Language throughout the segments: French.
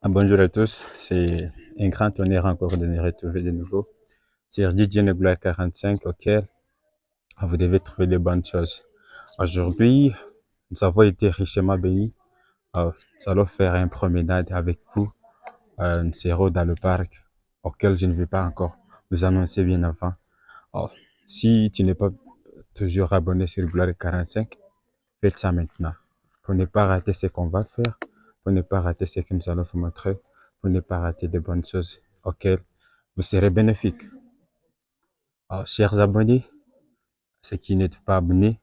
Bonjour à tous, c'est un grand honneur encore de nous retrouver de nouveau sur DJ Nebula 45 auquel vous devez trouver de bonnes choses. Aujourd'hui, nous avons été richement bénis. Nous allons faire une promenade avec vous. Nous serons dans le parc auquel je ne vais pas encore vous annoncer bien avant. Alors, si tu n'es pas toujours abonné sur Gloire 45, faites ça maintenant pour ne pas rater ce qu'on va faire, pour ne pas rater ce que nous allons vous montrer, pour ne pas rater de bonnes choses auxquelles vous serez bénéfiques. Alors, chers abonnés, ceux qui n'êtes pas abonnés,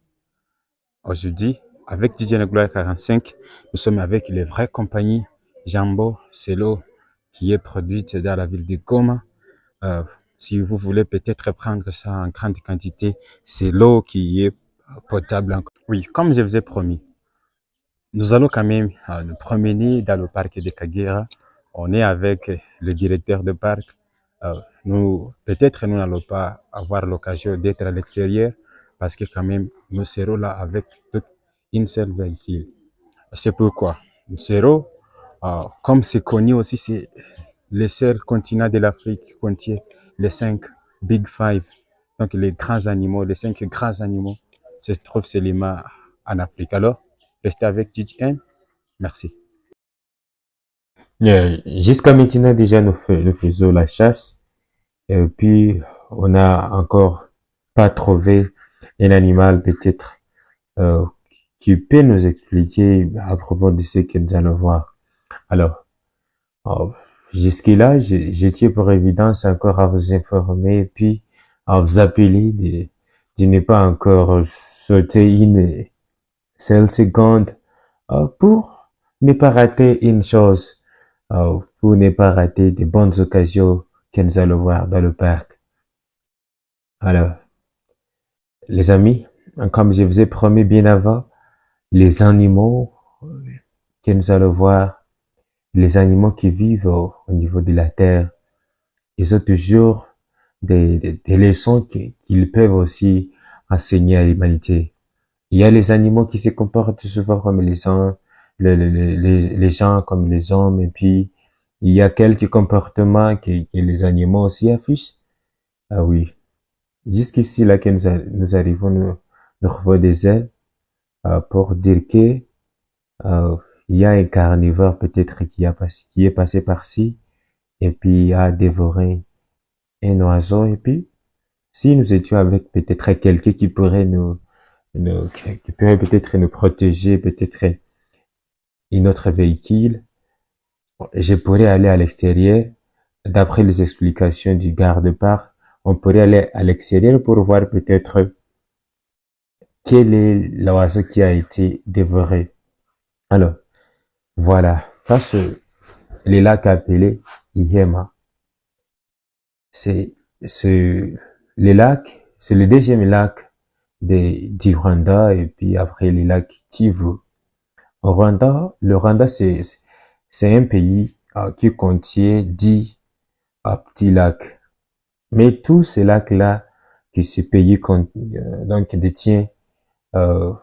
aujourd'hui, avec DJ Gloire 45, nous sommes avec les vraies compagnies Jambo, c'est l'eau qui est produite dans la ville de Goma. Euh, si vous voulez peut-être prendre ça en grande quantité, c'est l'eau qui est potable. Oui, comme je vous ai promis, nous allons quand même nous promener dans le parc de Kagera. On est avec le directeur de parc. Peut-être nous n'allons pas avoir l'occasion d'être à l'extérieur parce que quand même nous serons là avec toute une seule véhicule. C'est pourquoi nous serons, comme c'est connu aussi, c'est le seul continent de l'Afrique qui contient les 5 Big Five, donc les grands animaux, les 5 grands animaux se trouvent seulement en Afrique. Alors, restez avec GGN. Merci. Jusqu'à maintenant, déjà, nous faisons la chasse. Et puis, on n'a encore pas trouvé un animal peut-être euh, qui peut nous expliquer à propos de ce que nous allons voir. Alors, euh, jusque-là, je tiens pour évidence encore à vous informer et puis à vous appeler de ne pas encore sauter une seule seconde pour ne pas rater une chose, pour ne pas rater de bonnes occasions que nous allons voir dans le parc. Alors, les amis, comme je vous ai promis bien avant, les animaux que nous allons voir, les animaux qui vivent au niveau de la terre, ils ont toujours des leçons qu'ils peuvent aussi enseigner à l'humanité. Il y a les animaux qui se comportent souvent comme les gens, les gens comme les hommes, et puis il y a quelques comportements que les animaux aussi affichent. Ah oui, jusqu'ici là que nous arrivons, nous revoit des ailes pour dire que il y a un carnivore peut-être qui est passé par-ci et puis a dévoré un oiseau et puis si nous étions avec peut-être quelqu'un qui pourrait qui pourrait peut-être nous protéger, peut-être une autre véhicule, je pourrais aller à l'extérieur. D'après les explications du garde-parc, on pourrait aller à l'extérieur pour voir peut-être quel est l'oiseau qui a été dévoré. Alors, voilà. Ça, c'est le lac appelé Ihema. C'est, c'est, le lac, c'est le deuxième lac du Rwanda et puis après le lac Kivu. Au Rwanda, le Rwanda, c'est un pays qui contient 10 petits lacs. Mais tous ces lacs-là, que ce pays donc détient, euh,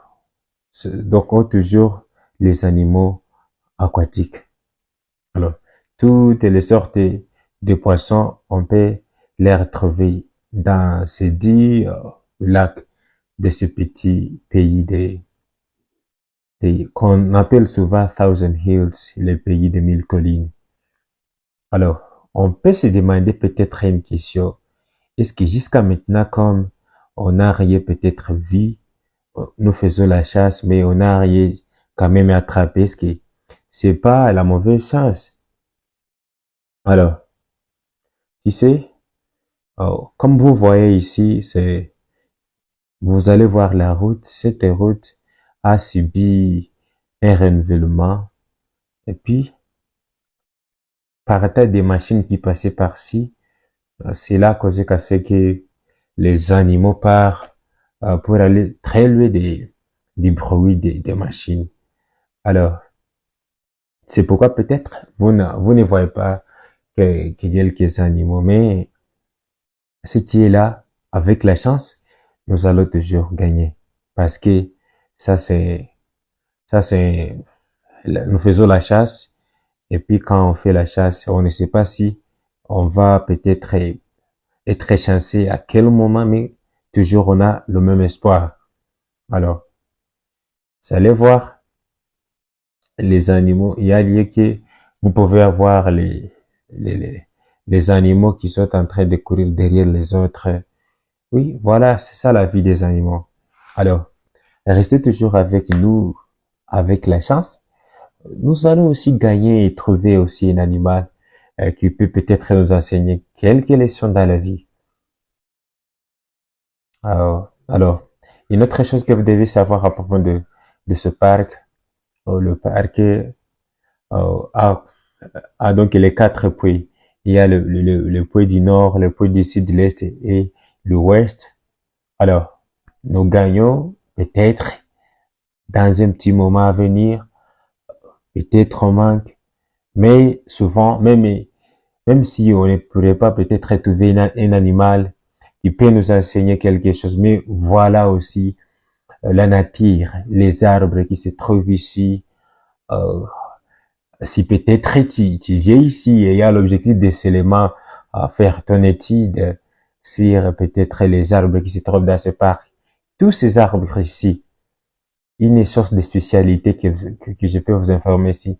donc ont toujours les animaux aquatiques. Alors, toutes les sortes de poissons, on peut les retrouver dans ces 10 lacs de ce petit pays qu'on appelle souvent Thousand Hills, le pays des 1000 collines. Alors, on peut se demander peut-être une question. Est-ce que jusqu'à maintenant, comme on n'a rien peut-être vu, nous faisons la chasse, mais on n'a rien quand même attrapé, est-ce que c'est pas la mauvaise chance? Alors, tu sais, comme vous voyez ici, vous allez voir la route. Cette route a subi un renouvellement. Et puis, par tas des machines qui passaient par-ci, c'est là causé qu'à ce que les animaux partent pour aller très loin des bruits des machines. Alors, c'est pourquoi peut-être vous ne voyez pas que quelques animaux, mais ce qui est là, avec la chance, nous allons toujours gagner. Parce que ça c'est, nous faisons la chasse Et puis quand on fait la chasse, on ne sait pas si on va peut-être être chancé à quel moment, mais toujours on a le même espoir. Alors, vous allez voir les animaux, il y a lieu que vous pouvez avoir les, les, les animaux qui sont en train de courir derrière les autres. Oui, voilà, c'est ça la vie des animaux. Alors, restez toujours avec nous, avec la chance. Nous allons aussi gagner et trouver aussi un animal qui peut peut-être nous enseigner quelques leçons dans la vie. Alors, une autre chose que vous devez savoir à propos de ce parc, le parc a, a donc les quatre puits. Il y a le puits du nord, le puits du sud, de l'est et le ouest. Alors, nous gagnons peut-être dans un petit moment à venir, peut-être on manque, mais souvent, même si on ne pourrait pas peut-être trouver un animal qui peut nous enseigner quelque chose, mais voilà aussi la nature, les arbres qui se trouvent ici. Euh, si peut-être tu viens ici et il y a l'objectif de seulement faire ton étude sur peut-être les arbres qui se trouvent dans ce parc, tous ces arbres ici, une source de spécialité que je peux vous informer ici.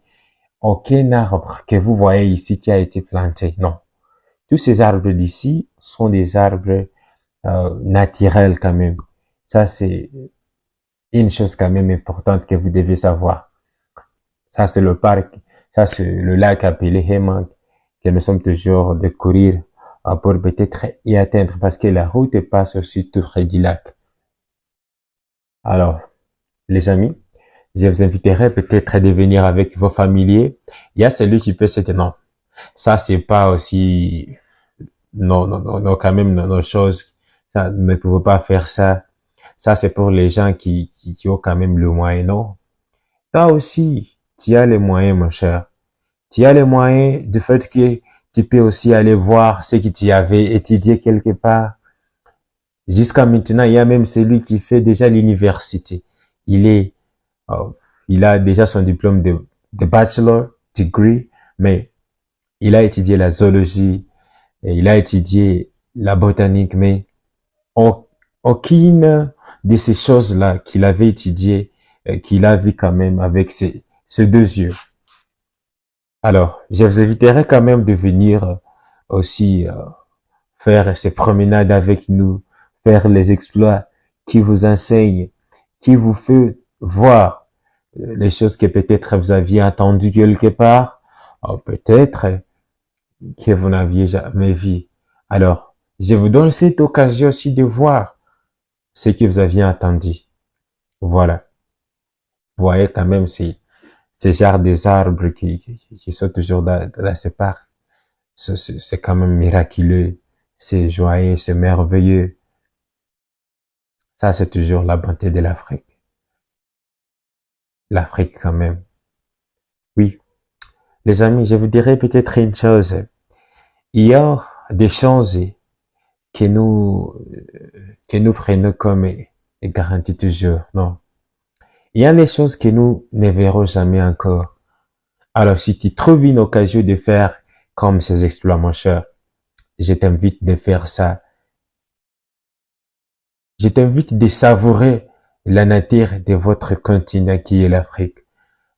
Aucun arbre que vous voyez ici qui a été planté, non. Tous ces arbres d'ici sont des arbres naturels quand même. Ça, c'est une chose quand même importante que vous devez savoir. Ça, c'est le parc, ça, c'est le lac appelé Hemang, que nous sommes toujours de courir pour peut-être y atteindre parce que la route passe aussi tout près du lac. Alors, les amis, je vous inviterai peut-être à devenir avec vos familiers. Il y a celui qui peut se dire non. Ça, c'est pas aussi, non, quand même, nos choses. Ça, ne pouvez pas faire ça. Ça, c'est pour les gens qui ont quand même le moyen, non. Toi aussi, tu as les moyens, mon cher. Tu as les moyens du fait que tu peux aussi aller voir ce que tu avais étudié quelque part. Jusqu'à maintenant, il y a même celui qui fait déjà l'université. Il est, euh, il a déjà son diplôme de bachelor degree, mais il a étudié la zoologie, et il a étudié la botanique, mais aucune de ces choses-là qu'il avait étudiées, qu'il a vu quand même avec ses deux yeux. Alors, je vous inviterai quand même de venir aussi faire ces promenades avec nous, faire les exploits qui vous enseignent, qui vous fait voir les choses que peut-être vous aviez entendues quelque part, ou peut-être que vous n'aviez jamais vu. Alors, je vous donne cette occasion aussi de voir ce que vous aviez entendu. Voilà. Vous voyez quand même ces genres des arbres qui sont toujours dans ce parc. C'est quand même miraculeux. C'est joyeux, c'est merveilleux. Ça, c'est toujours la bonté de l'Afrique. L'Afrique quand même. Oui. Les amis, je vous dirais peut-être une chose. Il y a des choses que nous, que nous prenons comme garantie toujours. Non. Il y a des choses que nous ne verrons jamais encore. Alors, si tu trouves une occasion de faire comme ces exploits, mon cher, je t'invite de faire ça. Je t'invite de savourer la nature de votre continent qui est l'Afrique.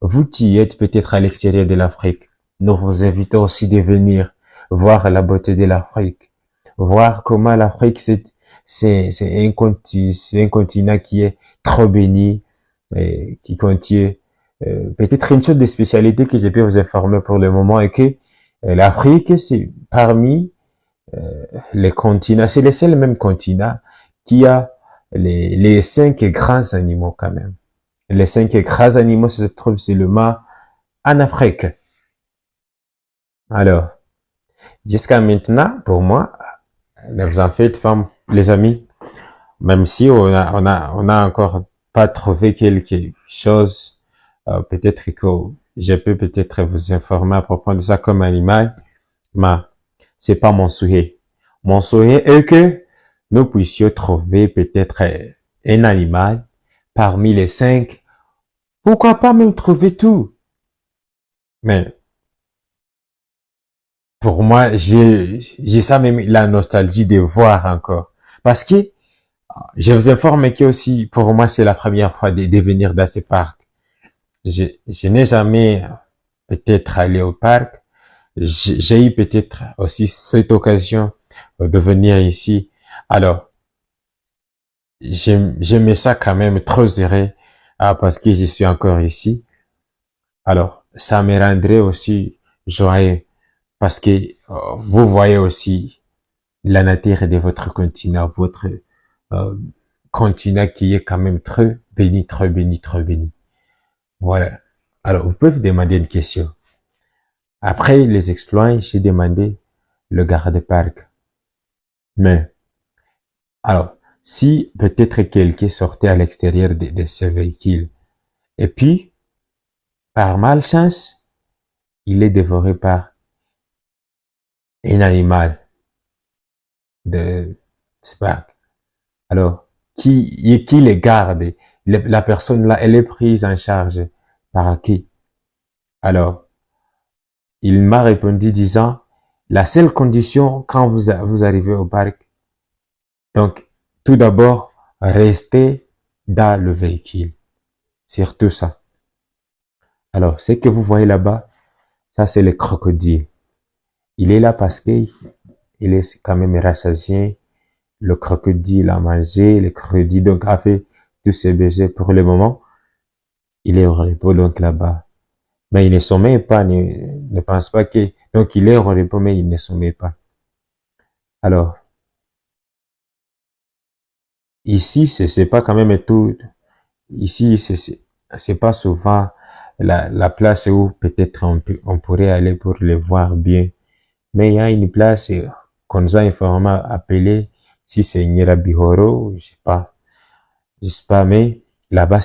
Vous qui êtes peut-être à l'extérieur de l'Afrique, nous vous invitons aussi de venir voir la beauté de l'Afrique, voir comment l'Afrique c'est un continent qui est trop béni et qui contient peut-être une chose de spécialité que je peux vous informer pour le moment est que l'Afrique c'est parmi les continents, c'est le seul même continent qui a les cinq grands animaux quand même. Les cinq grands animaux se trouvent seulement en Afrique. Alors, jusqu'à maintenant, pour moi, ne vous en faites pas, les amis, même si on a encore pas trouvé quelque chose, peut-être que je peux peut-être vous informer à propos de ça comme animal, mais c'est pas mon souhait. Mon souhait est que nous puissions trouver peut-être un animal parmi les cinq. Pourquoi pas même trouver tout? Mais pour moi, j'ai ça même la nostalgie de voir encore. Parce que je vous informe que aussi, pour moi, c'est la première fois de venir dans ce parc. Je n'ai jamais peut-être allé au parc. J'ai eu peut-être aussi cette occasion de venir ici. Alors, j'aimais ça quand même trop heureux parce que je suis encore ici. Alors, ça me rendrait aussi joyeux parce que vous voyez aussi la nature de votre continent, votre euh, continent qui est quand même très béni, très béni, très béni. Voilà. Alors, vous pouvez vous demander une question. Après les exploits, j'ai demandé le garde-parc. Mais, alors, si peut-être quelqu'un sortait à l'extérieur de ce véhicule, et puis, par malchance, il est dévoré par un animal de ce parc. Alors, qui les garde? La personne là, elle est prise en charge par qui? Alors, il m'a répondu disant, la seule condition quand vous arrivez au parc, donc, tout d'abord, restez dans le véhicule. Surtout ça. Alors, ce que vous voyez là-bas, ça c'est le crocodile. Il est là parce que il est quand même rassasié. Le crocodile a mangé, le crocodile donc a fait tous ses baisers pour le moment. Il est au repos donc là-bas. Mais il ne sommeille pas, ne pense pas que... Donc il est au repos, mais il ne sommeille pas. Alors, ici, c'est pas quand même tout. Ici, c'est pas souvent la place où peut-être on pourrait aller pour le voir bien. Mais il y a une place qu'on nous a informé, appelée, si c'est Nyirabihoro, je sais pas, mais là-bas,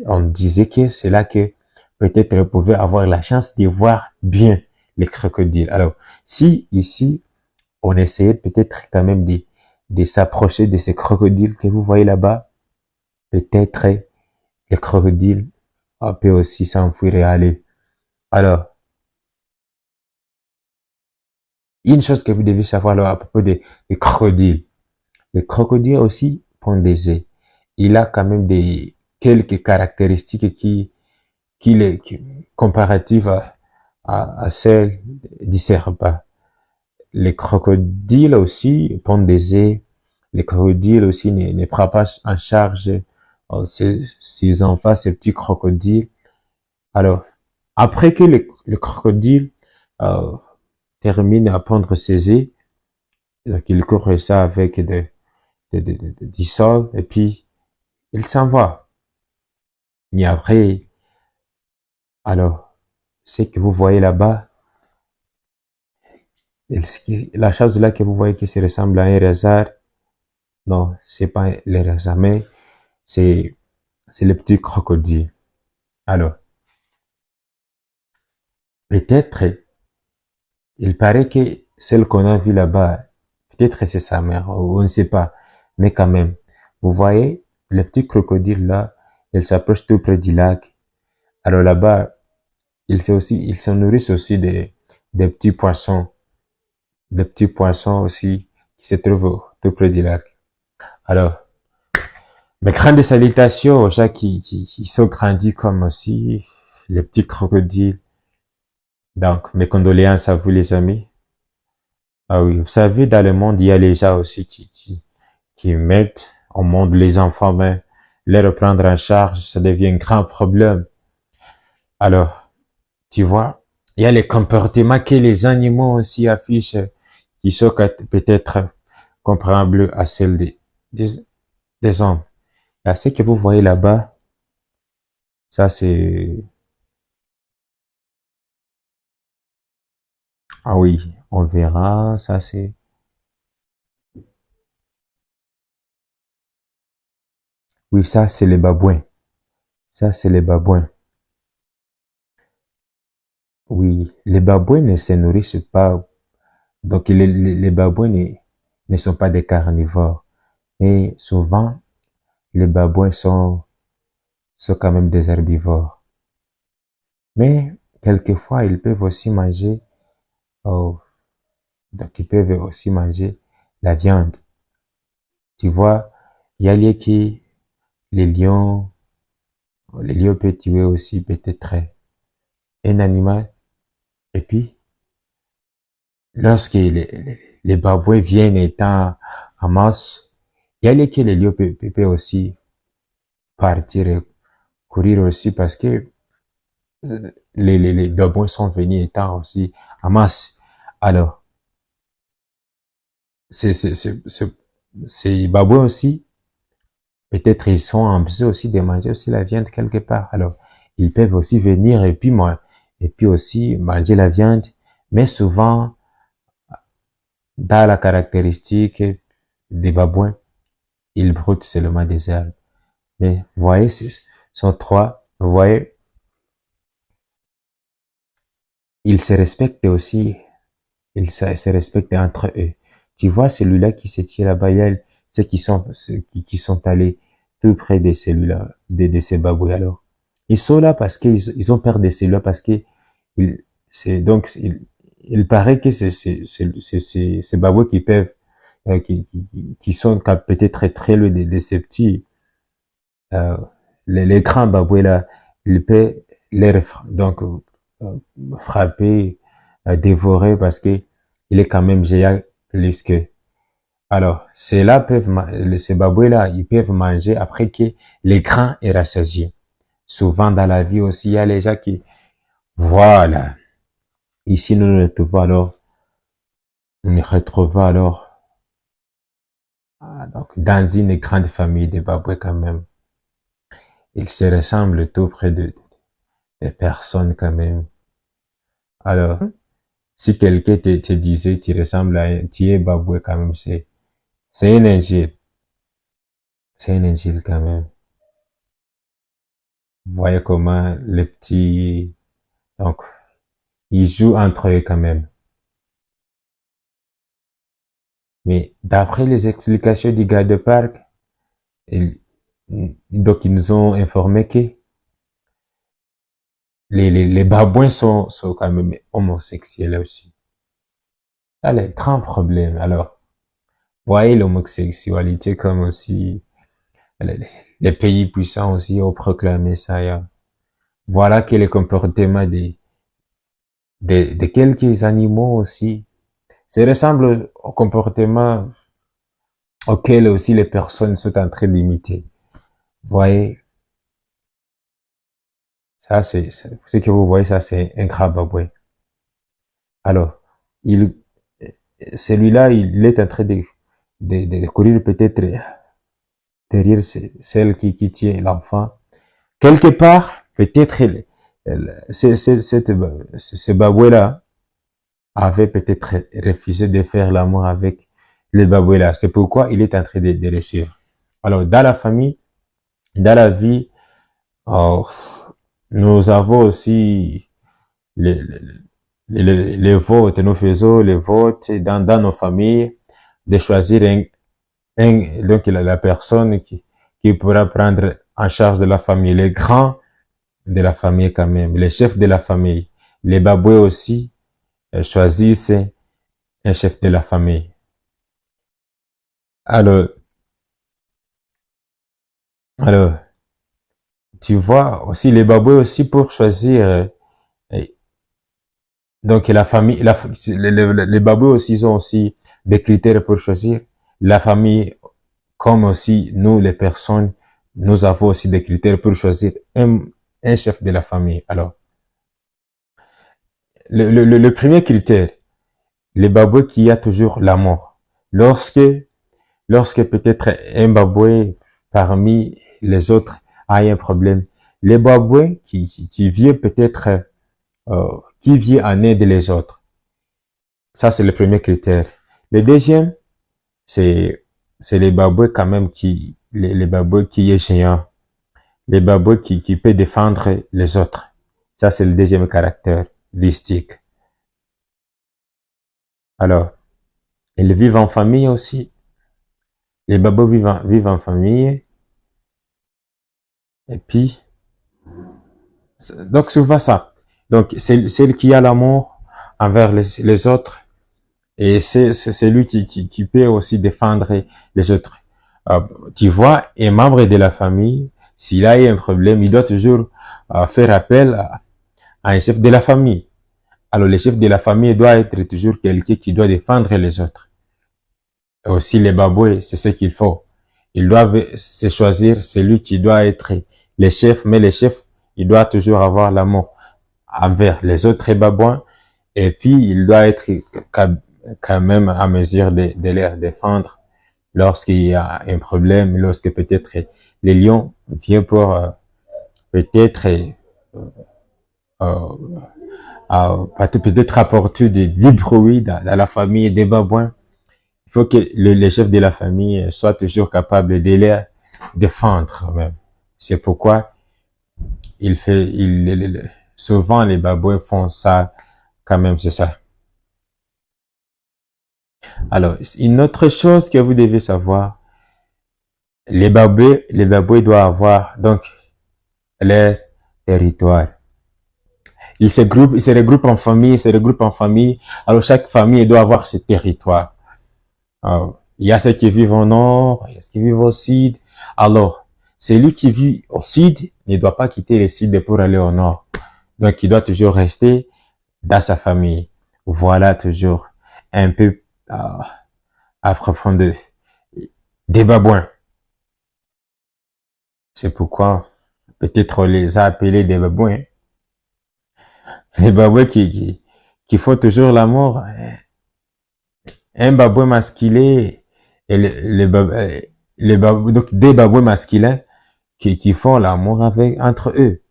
on disait que c'est là que peut-être on pouvait avoir la chance de voir bien les crocodiles. Alors, si ici, on essayait peut-être quand même de s'approcher de ces crocodiles que vous voyez là-bas, peut-être les crocodiles peut aussi s'enfuir et aller. Alors, une chose que vous devez savoir là, à propos des crocodiles. Les crocodiles aussi pondent des œufs. Il a quand même quelques caractéristiques comparatives à celles du serpent. Les crocodiles aussi pondent des œufs. Les crocodiles aussi ne prennent pas en charge ses enfants, ces petits crocodiles. Alors, après que le crocodile euh, termine à pondre ses œufs, donc il couvre ça avec du sol et puis il s'en va. Et après, alors, ce que vous voyez là-bas, la chose là que vous voyez qui se ressemble à un lézard, non, c'est pas le lézard, mais c'est, c'est le petit crocodile. Alors, peut-être, il paraît que celle qu'on a vue là-bas, peut-être c'est sa mère, ou on ne sait pas, mais quand même, vous voyez, le petit crocodile là, il s'approche tout près du lac. Alors là-bas, ils se nourrissent aussi des petits poissons, aussi qui se trouvent tout près du lac. Alors, mes grandes salutations aux gens qui sont grandis comme aussi les petits crocodiles. Donc, mes condoléances à vous les amis. Ah oui, vous savez, dans le monde, il y a les gens aussi qui mettent au monde les enfants, mais les reprendre en charge, ça devient un grand problème. Alors, tu vois, il y a les comportements que les animaux aussi affichent qui sont peut-être comparables à celles des hommes. Là, ce que vous voyez là-bas, ça c'est... Ah oui, on verra, ça c'est... Oui, ça c'est les babouins. Ça c'est les babouins. Oui, les babouins ne se nourrissent pas. Donc les babouins ne sont pas des carnivores. Et souvent, les babouins sont quand même des herbivores. Mais quelquefois, ils peuvent aussi manger. Oh, Donc, ils peuvent aussi manger la viande. Tu vois, il y a les lions, les lions peuvent tuer aussi peut-être un animal. Et puis, lorsque les babouins viennent étant en masse, il y a les lions peuvent aussi partir et courir aussi parce que les babouins sont venus étant aussi en masse. Alors, ces babouins aussi, peut-être ils sont en besoin aussi de manger aussi la viande quelque part. Alors, ils peuvent aussi venir et puis moi, et puis aussi manger la viande. Mais souvent, dans la caractéristique des babouins, ils broutent seulement des herbes. Mais vous voyez, ce sont trois. Vous voyez, ils se respectent aussi. Ils se respectent entre eux. Tu vois, celui-là qui se tient là-bas, il y a ceux qui sont allés tout près de celui-là, de ces babouis. Alors, ils sont là parce ils ont peur de celui-là, parce que il paraît que ces babouis qui peuvent, qui sont peut-être très loin de ces petits, euh, les grands babouis là, ils peuvent donc, euh, frapper, dévorer parce que il est quand même géant plus que. Alors, ceux-là ces babouis-là, ils peuvent manger après que les grands aient rassasié. Souvent dans la vie aussi, il y a les gens qui, voilà. Ici, nous nous retrouvons alors, donc, dans une grande famille de babouis quand même. Ils se ressemblent tout près des personnes quand même. Alors, si quelqu'un te disait, tu ressembles à tu es baboué quand même, c'est un injure. C'est un injure quand même. Vous voyez comment les petits, donc, ils jouent entre eux quand même. Mais d'après les explications du gars de parc, ils, donc ils nous ont informé que les babouins sont quand même homosexuels aussi. Ça, le grand problème. Alors, voyez l'homosexualité comme aussi les, les pays puissants aussi ont proclamé ça. Voilà que le comportement de quelques animaux aussi se ressemble au comportement auquel aussi les personnes sont en train d'imiter. Vous voyez, ça ce que vous voyez, ça c'est un crabe. Alors, il, celui-là, il est en train de courir peut-être derrière celle qui tient l'enfant. Quelque part, peut-être ce baboué-là avait peut-être refusé de faire l'amour avec le baboué-là. C'est pourquoi il est en train de le suivre. Alors, dans la famille, dans la vie, oh, nous avons aussi les, les votes, nous faisons les votes dans nos familles, de choisir donc la personne qui pourra prendre en charge de la famille, les grands de la famille quand même, les chefs de la famille, les baboués aussi choisissent un chef de la famille. Alors, alors, tu vois aussi les baboués aussi pour choisir. Donc la famille, les baboués aussi ils ont aussi des critères pour choisir. La famille, comme aussi nous les personnes, nous avons aussi des critères pour choisir un chef de la famille. Alors, le premier critère, les baboués qui a toujours l'amour. Lorsque peut-être un baboué parmi les autres a un problème, les baboués qui vient peut-être qui vient en aide les autres. Ça, c'est le premier critère. Le deuxième, c'est les baboués quand même les baboués qui est géant. Les baboués qui peut défendre les autres. Ça, c'est le deuxième caractéristique. Alors, ils vivent en famille aussi. Les baboués vivent en famille. Et puis, donc souvent ça. Donc, celle qui a l'amour envers les autres, Et c'est lui qui peut aussi défendre les autres. Euh, Tu vois, un membre de la famille, s'il a eu un problème, il doit toujours faire appel à un chef de la famille. Alors, le chef de la famille doit être toujours quelqu'un qui doit défendre les autres. Et aussi, les baboués, c'est ce qu'il faut. Ils doivent se choisir celui qui doit être le chef, mais le chef, il doit toujours avoir l'amour envers les autres babouins, et puis il doit être quand même à mesure de les défendre lorsqu'il y a un problème, lorsque peut-être les lions viennent pour peut-être peut-être apporter du bruit dans la famille des babouins. Il faut que les chefs de la famille soient toujours capables de les défendre même. C'est pourquoi souvent les babouins font ça quand même, c'est ça. Alors, une autre chose que vous devez savoir, les babouins doivent avoir donc leur territoire. Ils se regroupent en famille, ils se regroupent en famille. Alors, chaque famille doit avoir ses territoires. Alors, il y a ceux qui vivent au nord, il y a ceux qui vivent au sud. Alors, celui qui vit au sud ne doit pas quitter le sud pour aller au nord. Donc, il doit toujours rester dans sa famille. Voilà toujours un peu à propos des babouins. C'est pourquoi peut-être on les a appelés des babouins. Les babouins qui font toujours l'amour. Un babouin masculin et donc des babouins masculins qui font l'amour entre eux.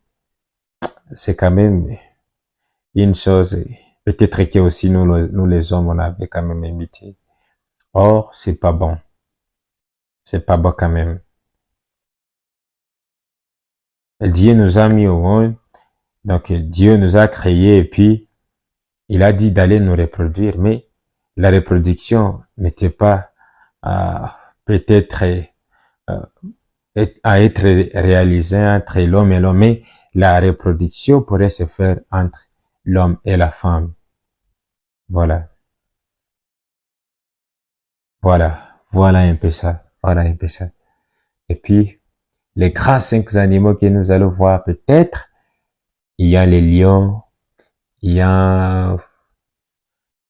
C'est quand même une chose, peut-être que aussi nous les hommes, on avait quand même imité. Or, c'est pas bon. C'est pas bon quand même. Dieu nous a mis au monde, donc Dieu nous a créés et puis il a dit d'aller nous reproduire, mais la reproduction n'était pas euh, peut-être à être réalisée entre l'homme et l'homme, mais la reproduction pourrait se faire entre l'homme et la femme. Voilà, voilà un peu ça, voilà un peu ça. Et puis, les grands 5 animaux que nous allons voir, peut-être, il y a les lions, il y a,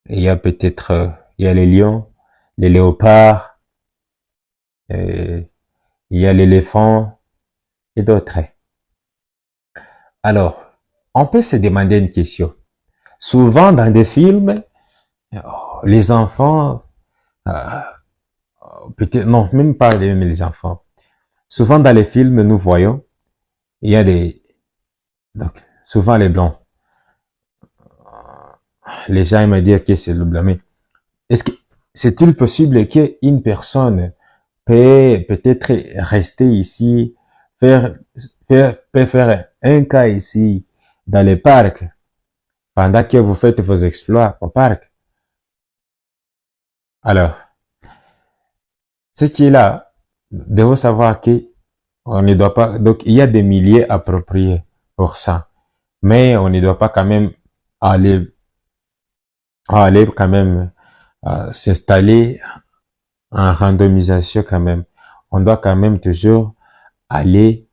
il y a peut-être, il y a les lions, les léopards, il y a l'éléphant et d'autres. Alors, on peut se demander une question. Souvent dans des films, les enfants, euh, peut-être, non, même pas les enfants. Souvent dans les films, nous voyons, il y a donc, souvent les blancs. Les gens aiment dire que c'est le blanc, mais est-ce que, c'est-il possible qu'une personne peut-être rester ici, faire, peut faire un cas ici, dans les parcs, pendant que vous faites vos exploits au parc? Alors, ce qui est là, devons savoir que on ne doit pas, donc il y a des milliers appropriés pour ça, mais on ne doit pas quand même aller, aller quand même s'installer en randomisation quand même. On doit quand même toujours aller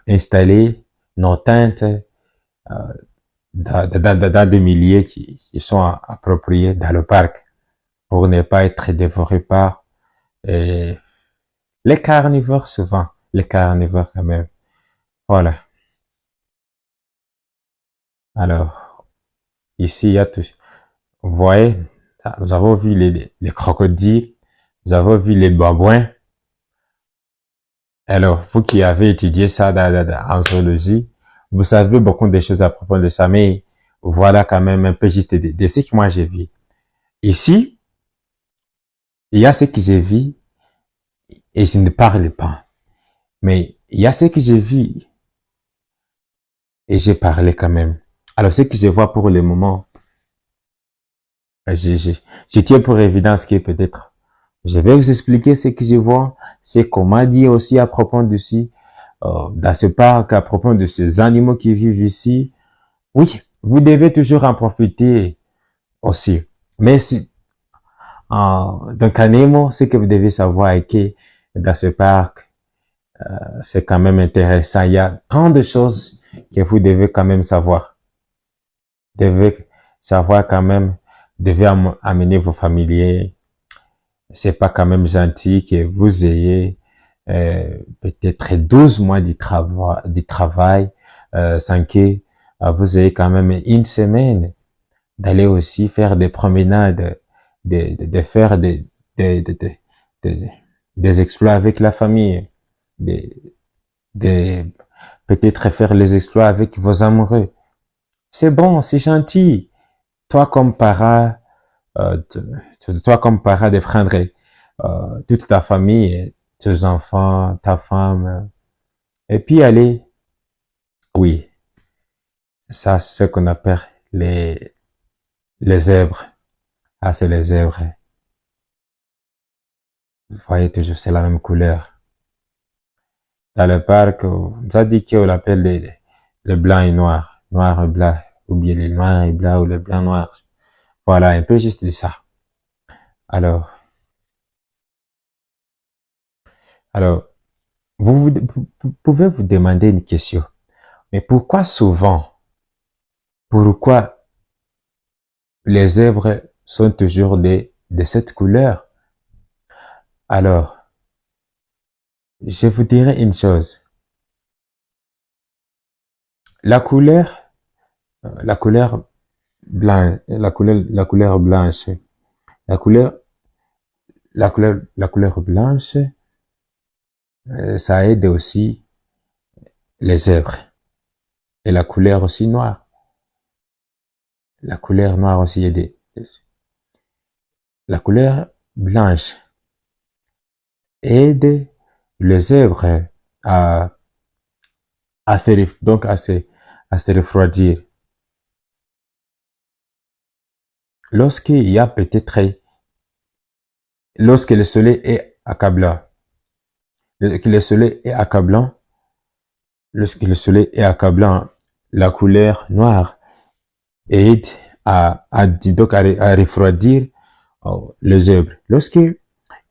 installer nos tentes dans des milliers qui sont appropriés dans le parc pour ne pas être dévorés par les carnivores souvent, les carnivores quand même. Voilà. Alors, ici, il y a tout. Vous voyez, nous avons vu les crocodiles, nous avons vu les babouins. Alors, vous qui avez étudié ça en zoologie, vous savez beaucoup de choses à propos de ça, mais voilà quand même un peu juste de ce que moi j'ai vu. Ici, il y a ce que j'ai vu et je ne parle pas. Mais il y a ce que j'ai vu et j'ai parlé quand même. Alors, ce que je vois pour le moment, je tiens pour évidence que peut-être je vais vous expliquer ce que je vois, ce qu'on m'a dit aussi à propos de ci, dans ce parc, à propos de ces animaux qui vivent ici. Oui, vous devez toujours en profiter aussi. Mais donc à Nemo, ce que vous devez savoir est que dans ce parc, c'est quand même intéressant. Il y a tant de choses que vous devez quand même savoir. Vous devez savoir quand même, vous devez amener vos familiers. C'est pas quand même gentil que vous ayez peut-être 12 mois du travail sans que vous ayez quand même une semaine d'aller aussi faire des promenades, de faire de, de, de, de- des exploits avec la famille, de, de peut-être faire les exploits avec vos amoureux. C'est bon, c'est gentil. Toi comme parent, euh, toi comme parent de prendre toute ta famille, tes enfants, ta femme, et puis aller, oui, ça c'est ce qu'on appelle les zèbres. Ah, c'est les zèbres. Vous voyez toujours, c'est la même couleur. Dans le parc, on a dit qu'on l'appelle le blanc et noir, noir et blanc, ou bien le noir et blanc ou le blanc noir. Voilà, un peu juste de ça. Alors, alors, vous pouvez vous demander une question. Mais pourquoi souvent, pourquoi les zèbres sont toujours de cette couleur? Alors, je vous dirai une chose. La couleur, la couleur blanche, la couleur blanche, la couleur, la couleur blanche, ça aide aussi les zèbres. Et la couleur aussi noire. La couleur noire aussi aide. La couleur blanche aide le zèbre à, à se refroidir. Lorsqu'il y a peut-être, lorsque le soleil est accablant, que le soleil est accablant, lorsque le soleil est accablant, la couleur noire aide donc à refroidir le zèbre. Lorsqu'il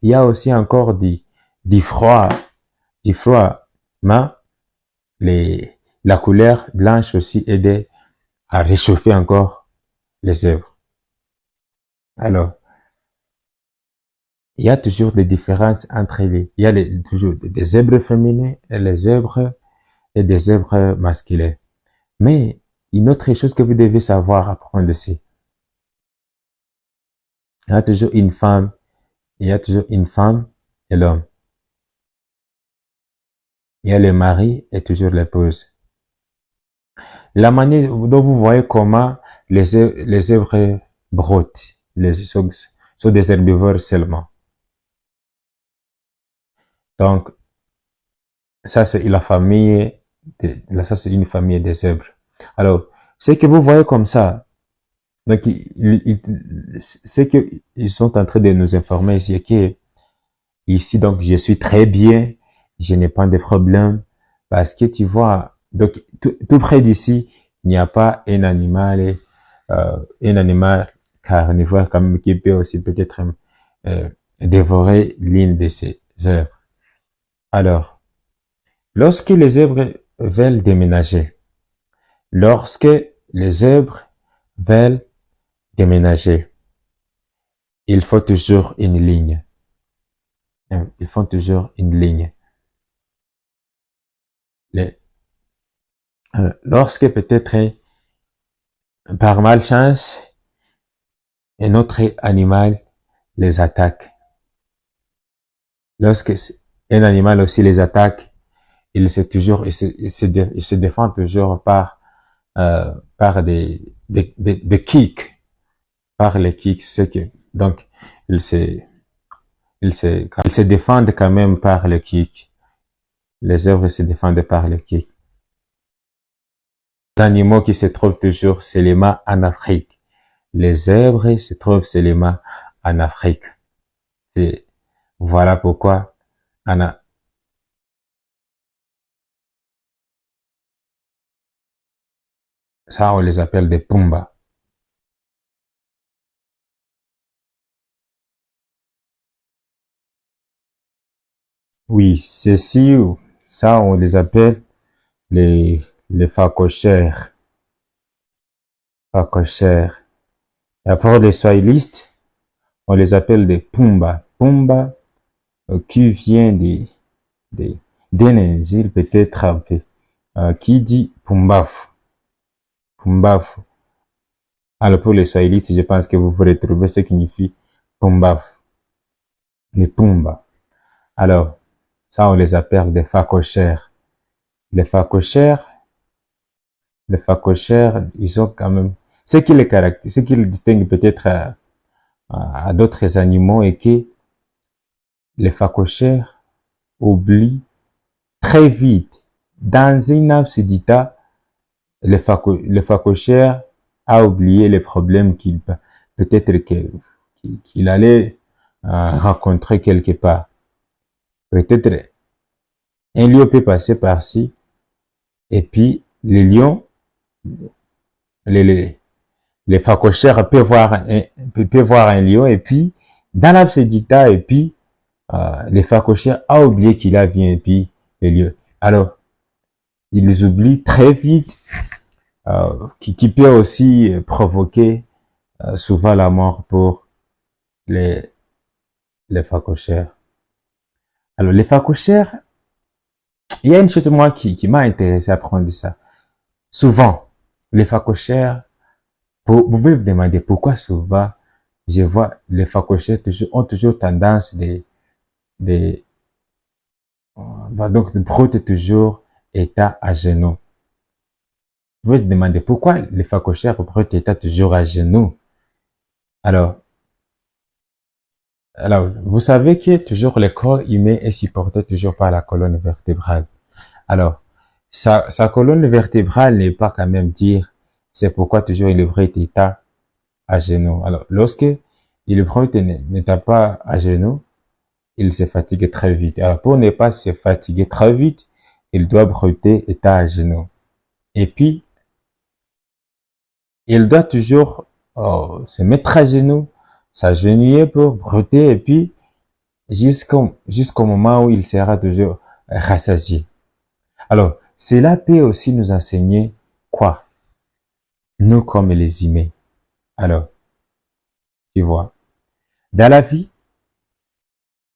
y a aussi encore du froid, du froid, mais la couleur blanche aussi aide à réchauffer encore les zèbres. Alors, il y a toujours des différences entre il y a toujours des zèbres féminins et les zèbres et des zèbres masculins. Mais une autre chose que vous devez savoir apprendre, c'est il y a toujours une femme, il y a toujours une femme et l'homme. Il y a le mari et toujours l'épouse. La manière dont vous voyez comment les zèbres broutent, sont des herbivores seulement. Donc, ça c'est la famille, ça c'est une famille des zèbres. Alors, ce que vous voyez comme ça, donc, c'est que ils sont en train de nous informer ici que ici, donc, je suis très bien, je n'ai pas de problème, parce que tu vois, donc, tout près d'ici, il n'y a pas un animal carnivore, comme qui peut aussi peut-être euh, dévorer l'une de ces zèbres. Alors, lorsque les zèbres veulent déménager, lorsque les zèbres veulent déménager, il faut toujours une ligne. Ils font toujours une ligne. Les, lorsque peut-être par malchance un autre animal les attaque, lorsque un animal aussi les attaque, il se défend toujours par des kicks, par les kicks, c'est que donc il se ils se défendent quand même par les kicks. Les zèbres se défendent par les kicks. Les animaux qui se trouvent toujours seulement en Afrique. Les zèbres se trouvent seulement en Afrique. C'est, voilà pourquoi ça on les appelle des Pumba. Oui, ceci, ça, on les appelle les facochères. Facochères. Et pour les swahilistes, on les appelle des Pumba. Pumba, qui vient des, d'un exil peut-être un peu, qui dit Pumbaf. Pumbaf. Alors pour les swahilistes, je pense que vous vous retrouvez ce qui signifie Pumbaf. Les Pumba. Alors, ça, on les appelle des facochères. Les facochères, les facochères, ils ont quand même, ce qui les caractérise, ce qui les distingue peut-être à d'autres animaux est que les facochères oublient très vite. Dans une absurdité, le facochère a oublié les problèmes peut-être qu'il allait rencontrer quelque part. Peut-être un lion peut passer par-ci, et puis les lions, les, les facochères peuvent voir un lion, et puis dans l'absurdité, et puis les facochères a oublié qu'il a vu, et puis le lion. Alors, ils oublient très vite, qui peut aussi provoquer souvent la mort pour les, les facochères. Alors, les facochères, il y a une chose, moi, qui m'a intéressé à prendre ça. Souvent, les facochères, vous pouvez me demander pourquoi souvent, je vois les facochères ont toujours tendance de, donc, de brouter toujours état à genoux. Vous vous demandez pourquoi les facochères broutent état toujours à genoux. Alors, vous savez que toujours le corps humain est supporté toujours par la colonne vertébrale. Alors, sa colonne vertébrale n'est pas quand même dire, c'est pourquoi toujours il devrait être état à genoux. Alors, lorsque il n'état pas à genoux, il se fatigue très vite. Alors, pour ne pas se fatiguer très vite, il doit brouter état à genoux. Et puis, il doit toujours se mettre à genoux, s'agenouiller pour brouter, et puis jusqu'au moment où il sera toujours rassasié. Alors, cela peut aussi nous enseigner quoi? Nous comme les humains. Alors, tu vois, dans la vie,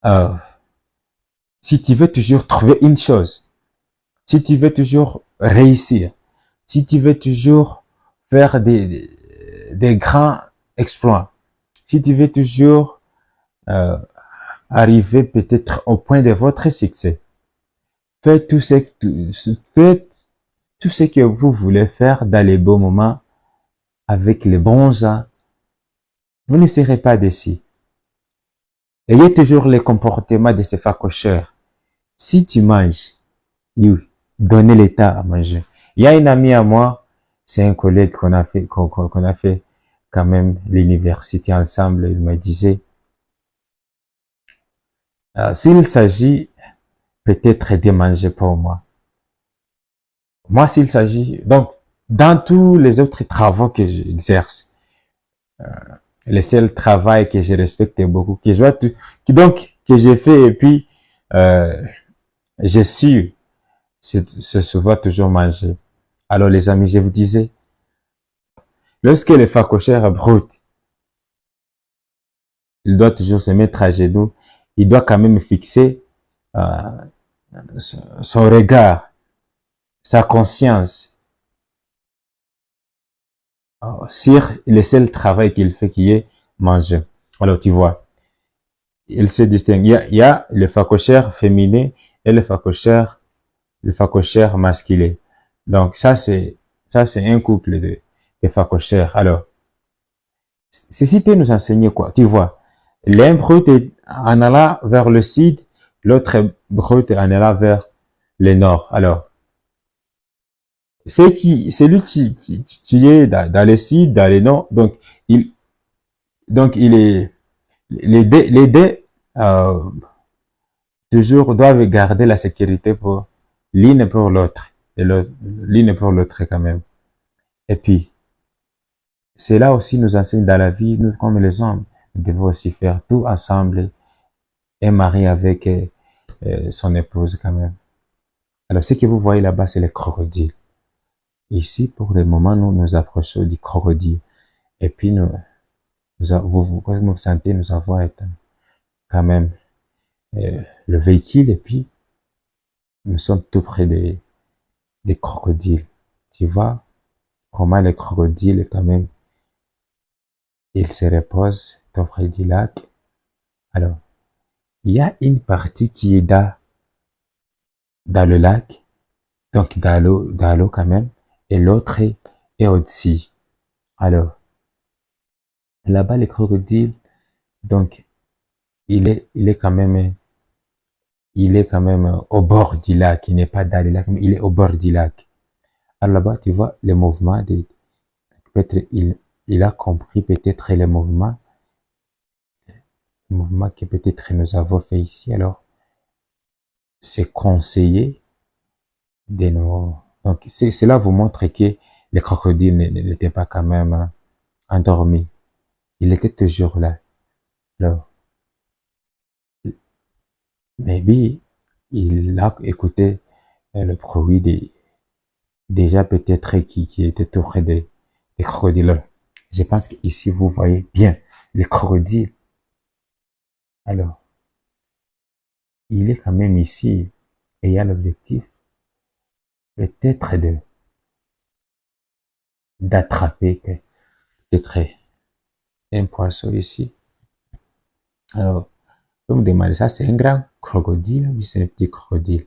euh, si tu veux toujours trouver une chose, si tu veux toujours réussir, si tu veux toujours faire des grands exploits, si tu veux toujours euh, arriver peut-être au point de votre succès, faites tout ce que vous voulez faire dans les beaux moments, avec les bons gens, vous ne serez pas déçus. Ayez toujours le comportement de ces facocheurs. Si tu manges, donnez l'état à manger. Il y a une amie à moi, c'est un collègue qu'on a fait quand même l'université ensemble. Il me disait, s'il s'agit peut-être de manger pour moi, s'il s'agit, donc, dans tous les autres travaux que j'exerce, le seul travail que je respecte beaucoup, que j'ai fait et puis, j'ai su, c'est souvent toujours manger. Alors, les amis, je vous disais, lorsque le facochère brute, il doit toujours se mettre à genoux, il doit quand même fixer euh, son regard, sa conscience sur le seul travail qu'il fait qui est manger. Alors, tu vois, il se distingue. Il y a le facochère féminin et le facochère masculin. Donc, ça, c'est un couple de facochères. Alors, ceci peut nous enseigner quoi? Tu vois, l'un brute en allant vers le sud, l'autre brute en allant vers le nord. Alors, celui qui est dans le sud, dans le nord, il, il est, les deux, euh, toujours doivent garder la sécurité pour l'une pour l'autre, et l'une pour l'autre quand même. Et puis, cela aussi nous enseigne dans la vie, nous comme les hommes, nous devons aussi faire tout ensemble, un mari avec son épouse quand même. Alors, ce que vous voyez là-bas, c'est les crocodiles. Ici, pour le moment, nous nous approchons du crocodile. Et puis, vous sentez, nous avons été quand même le véhicule et puis nous sommes tout près des crocodiles. Tu vois comment les crocodiles, quand même, ils se reposent tout près du lac. Alors, il y a une partie qui est dans le lac, donc dans l'eau quand même, et l'autre est au-dessus. Alors, là-bas, les crocodiles, donc, il est quand même au bord du lac. Il n'est pas dans le lac, mais il est au bord du lac. Alors là-bas, tu vois le mouvement peut-être il a compris peut-être le mouvement que peut-être nous avons fait ici. Alors, c'est conseillé de nous, donc, cela vous montre que les crocodiles n'étaient pas quand même endormis. Il était toujours là. Alors, maybe, il a écouté le bruit déjà peut-être qui était tout près des crocodiles. Je pense qu'ici, vous voyez bien les crocodiles. Alors, il est quand même ici et il y a l'objectif peut-être d'attraper peut-être un poisson ici. Alors, vous me demandez ça, c'est un grand crocodile ou c'est un petit crocodile?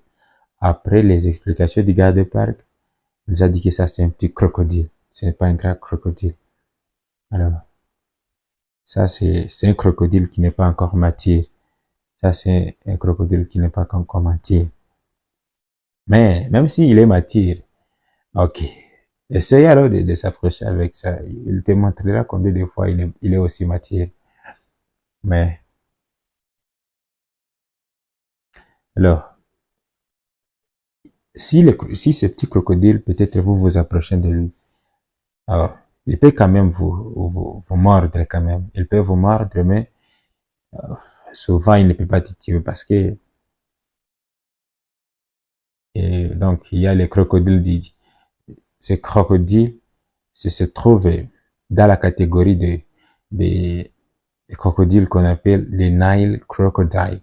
Après les explications du gars de parc, il nous a dit que ça c'est un petit crocodile. Ce n'est pas un grand crocodile. Alors, ça c'est un crocodile qui n'est pas encore mature. Ça c'est un crocodile qui n'est pas encore mature. Mais même s'il est mature, ok. Essaye alors de s'approcher avec ça. Il te montrera combien de fois il est aussi mature. Mais, alors, si ce petit crocodile, peut-être vous vous approchez de lui, alors, il peut quand même vous mordre quand même. Il peut vous mordre, mais souvent il ne peut pas titiller parce que, et donc, il y a les crocodiles dit. Ces crocodiles se trouvent dans la catégorie des crocodiles qu'on appelle les Nile crocodiles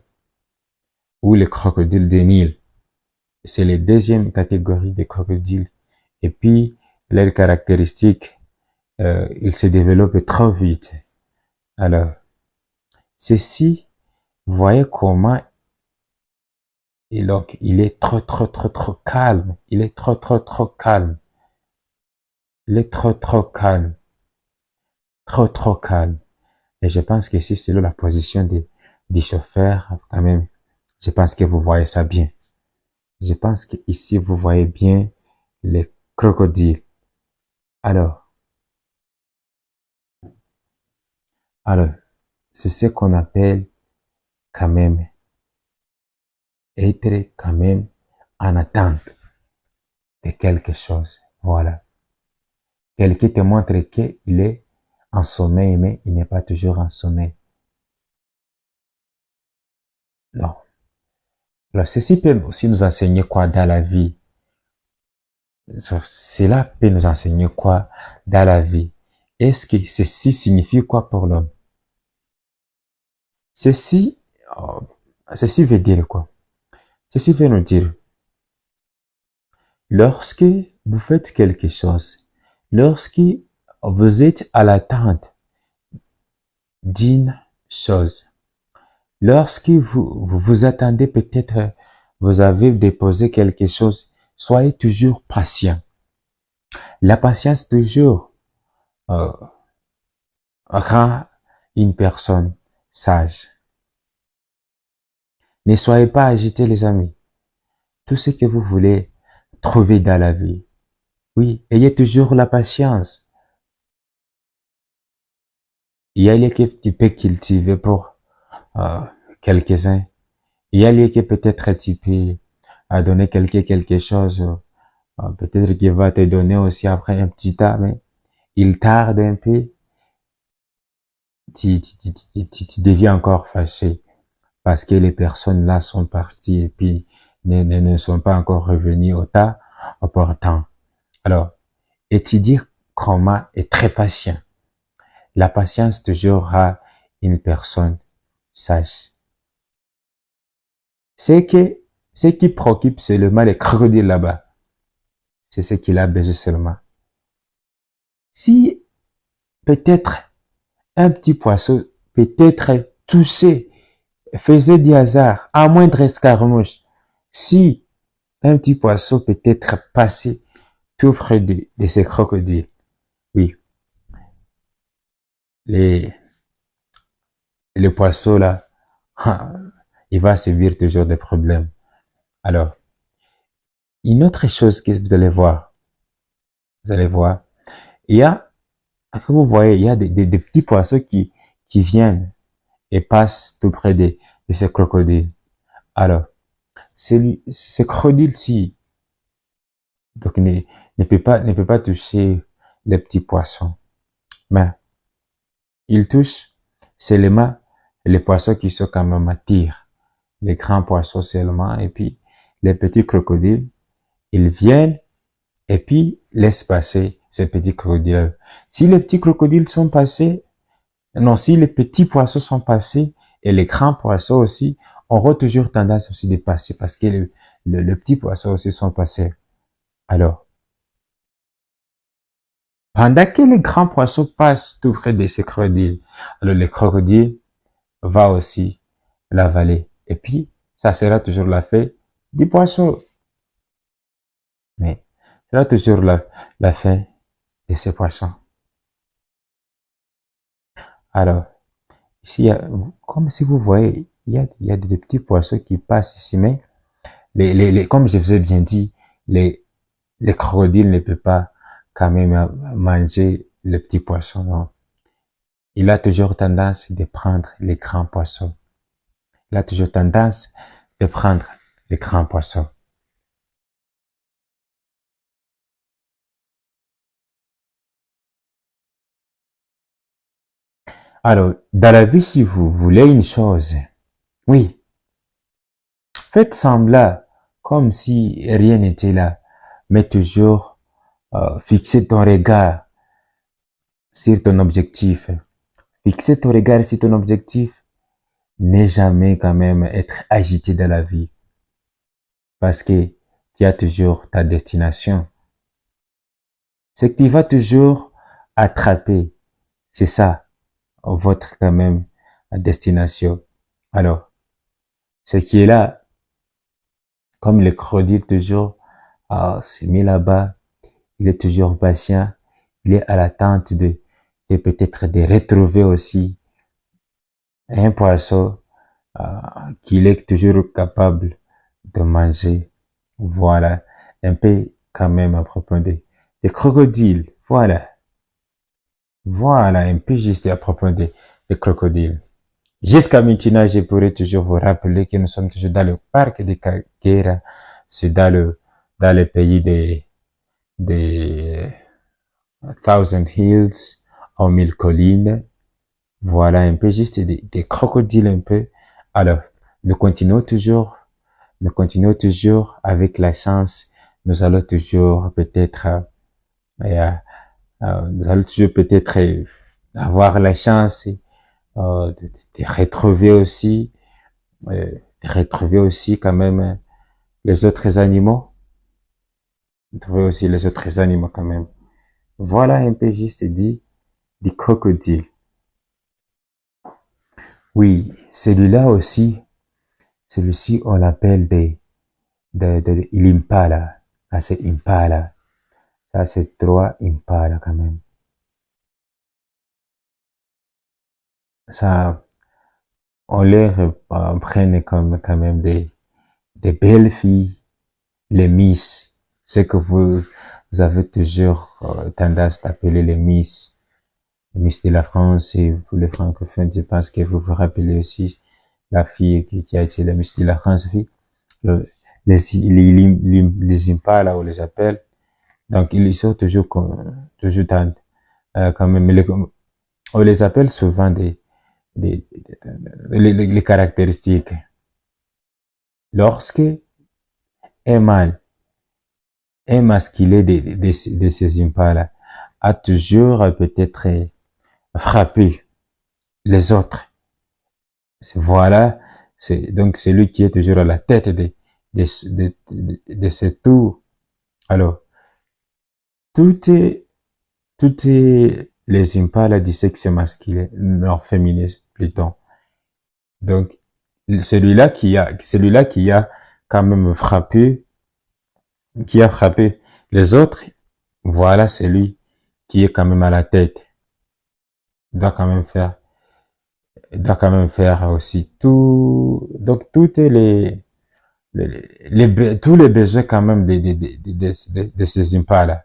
ou les crocodiles des Nil. C'est la deuxième catégorie des crocodiles. Et puis, leurs caractéristiques, ils se développent trop vite. Alors, ceci, vous voyez comment et donc, il est trop calme. Il est trop calme. Il est trop calme. Trop calme. Et je pense que si c'est la position du chauffeur, quand même, je pense que vous voyez ça bien. Je pense que ici vous voyez bien les crocodiles. Alors, alors, c'est ce qu'on appelle quand même être quand même en attente de quelque chose. Voilà. Quelqu'un te montre qu'il est en sommeil, mais il n'est pas toujours en sommeil. Non. Alors, ceci peut aussi nous enseigner quoi dans la vie? Cela peut nous enseigner quoi dans la vie? Est-ce que ceci signifie quoi pour l'homme? Ceci, euh, ceci veut dire quoi? Ceci veut nous dire, lorsque vous faites quelque chose, lorsque vous êtes à l'attente d'une chose, lorsque vous attendez peut-être, vous avez déposé quelque chose, soyez toujours patient. La patience toujours euh, rend une personne sage. Ne soyez pas agités, les amis. Tout ce que vous voulez trouver dans la vie, oui, ayez toujours la patience. Il y a les que tu peux cultiver pour euh, quelques-uns. Il y a les que peut-être tu peux donner quelque chose, peut-être qu'il va te donner aussi après un petit temps, mais il tarde un peu, tu deviens encore fâché. parce que les personnes là sont parties et puis ne sont pas encore revenues au tas opportun. Alors, étudier comment est très patient. La patience toujours à une personne sage. Ce qui préoccupe seulement les crocodiles là-bas, c'est ce qu'il a besoin seulement. Si peut-être un petit poisson, peut-être touché, faisait du hasard, à moindre escarmouche, si un petit poisson peut être passé tout près de ces crocodiles, oui, les, les poissons là, il va subir toujours des problèmes. Alors, une autre chose que vous allez voir, il y a, comme vous voyez, il y a des petits poissons qui viennent et passent tout près de ces crocodiles. Alors, ces crocodiles-ci, donc, ne peut pas toucher les petits poissons. Mais, il touche seulement les poissons qui sont quand même attires. Les grands poissons seulement, et puis, les petits crocodiles, ils viennent et puis laissent passer ces petits crocodiles. Si les petits crocodiles sont passés, non, si les petits poissons sont passés et les grands poissons aussi auront toujours tendance aussi de passer parce que le petit poisson aussi sont passés. Alors, pendant que les grands poissons passent tout près de ces crocodiles, alors le crocodile va aussi l'avaler. Et puis, ça sera toujours la fin du poisson. Mais, ça sera toujours la fin de ces poissons. Alors, ici, comme si vous voyez, il y a des petits poissons qui passent ici, mais comme je vous ai bien dit, les crocodiles ne peuvent pas quand même manger le petit poisson, non. Il a toujours tendance de prendre les grands poissons. Il a toujours tendance de prendre les grands poissons. Alors, dans la vie, si vous voulez une chose, oui, faites semblant comme si rien n'était là, mais toujours fixez ton regard sur ton objectif. Fixer ton regard sur ton objectif, n'est jamais quand même être agité dans la vie, parce que tu as toujours ta destination. Ce qui va toujours attraper, c'est ça, votre quand même destination. Alors, ce qui est là, comme le crocodile toujours s'est mis là-bas, il est toujours patient, il est à l'attente de peut-être de retrouver aussi un poisson qu'il est toujours capable de manger. Voilà, un peu quand même à propos des crocodiles. Voilà, voilà, un peu juste à propos des crocodiles. Jusqu'à maintenant, je pourrais toujours vous rappeler que nous sommes toujours dans le parc de Kagera. C'est dans le pays des Thousand Hills, aux 1000 collines. Voilà, un peu juste des crocodiles un peu. Alors, nous nous continuons toujours avec la chance. Nous allons toujours peut-être, nous allons toujours peut-être avoir la chance de retrouver aussi, de retrouver aussi quand même les autres animaux, de trouver aussi les autres animaux quand même. Voilà un peu juste dit du crocodile. Oui, celui-là aussi, celui-ci on l'appelle l'impala. Ah, c'est impala. Ça, c'est trois impala quand même. Ça, on les prenne comme quand même des belles filles, les Miss. Ce que vous avez toujours tendance à appeler les Miss. Les Miss de la France et pour les francophones, je pense que vous vous rappelez aussi la fille qui a été la Miss de la France, le, les impala, on les appelle. Donc, ils sont toujours dans, quand même, on les appelle souvent les caractéristiques. Lorsque un mâle, un masculin de ces impalas a toujours peut-être frappé les autres, voilà, c'est donc celui qui est toujours à la tête de ce tour. Alors, tout est, tout est les impalas du sexe masculin, non féminin plutôt. Donc, celui-là qui a quand même frappé, qui a frappé les autres, voilà celui qui est quand même à la tête. Il doit quand même faire, il doit quand même faire aussi tout, donc toutes tous les besoins quand même de ces impalas.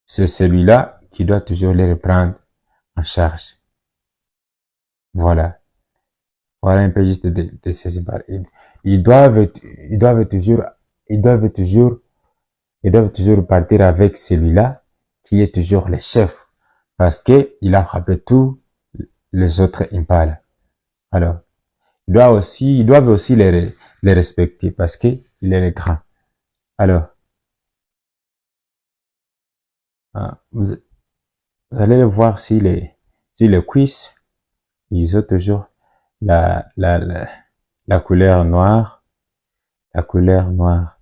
C'est celui-là qui doit toujours les reprendre en charge. Voilà. Voilà un peu juste de ces impalas. Ils doivent toujours, ils doivent toujours, ils doivent toujours partir avec celui-là qui est toujours le chef. Parce que il a frappé tous les autres impalas. Alors, ils doivent aussi les respecter parce que il est le grand. Alors, vous allez le voir si les cuisses, ils ont toujours la, la, la, la couleur noire, la couleur noire.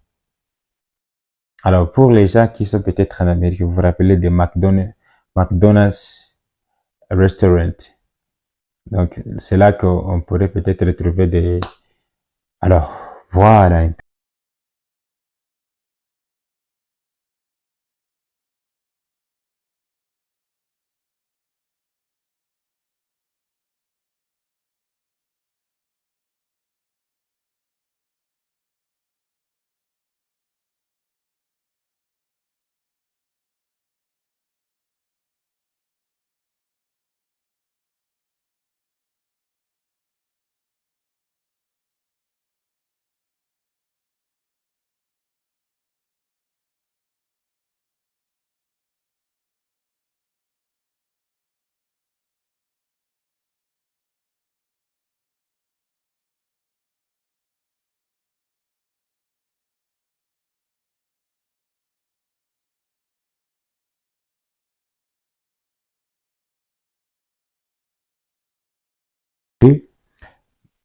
Alors, pour les gens qui sont peut-être en Amérique, vous vous rappelez de McDonald's Restaurant. Donc, c'est là qu'on pourrait peut-être retrouver des, alors, voilà.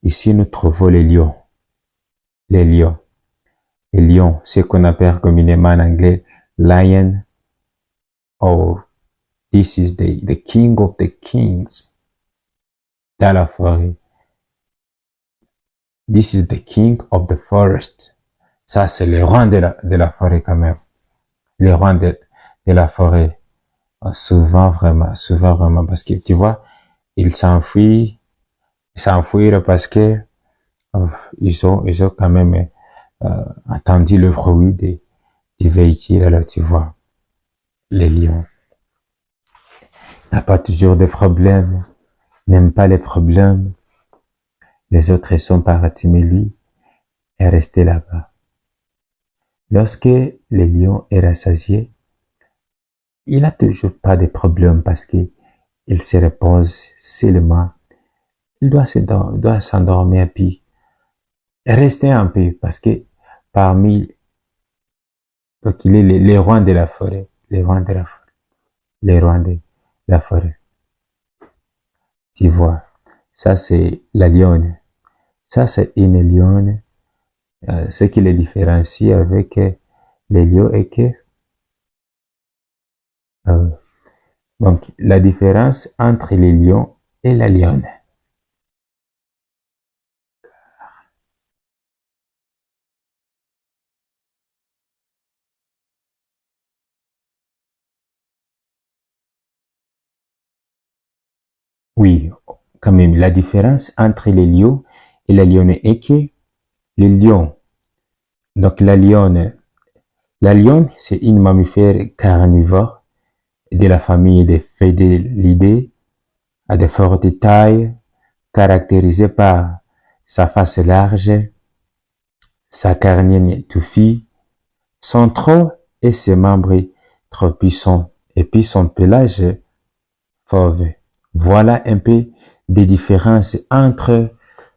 Ici, nous trouvons les lions. Les lions. Les lions, ce qu'on appelle communément en anglais lion, or this is the king of the kings dans la forêt. This is the king of the forest. Ça, c'est le roi de la forêt quand même. Le roi de la forêt. Souvent vraiment, parce que tu vois, ils s'enfuient parce que ils ont quand même entendu le bruit du véhicule. Alors tu vois, les lions n'ont pas toujours de problèmes, n'aiment pas les problèmes. Les autres sont partis, mais lui est resté là-bas. Lorsque le lion est rassasié, il n'a toujours pas de problème parce que il se repose seulement. Il doit s'endormir puis rester un peu parce que parmi, donc il est les rois de la forêt, les rois de la forêt, les rois de la forêt. Tu vois, ça c'est la lionne. Ça c'est une lionne. Ce qui les différencie avec les lions est que donc la différence entre les lions et la lionne. Oui, quand même, la différence entre les lions et la lionne est que les lions, donc la lionne, c'est une mammifère carnivore de la famille des Félidés, à de fortes tailles, caractérisée par sa face large, sa carnienne touffue, son tronc et ses membres trop puissants, et puis son pelage fauve. Voilà un peu des différences entre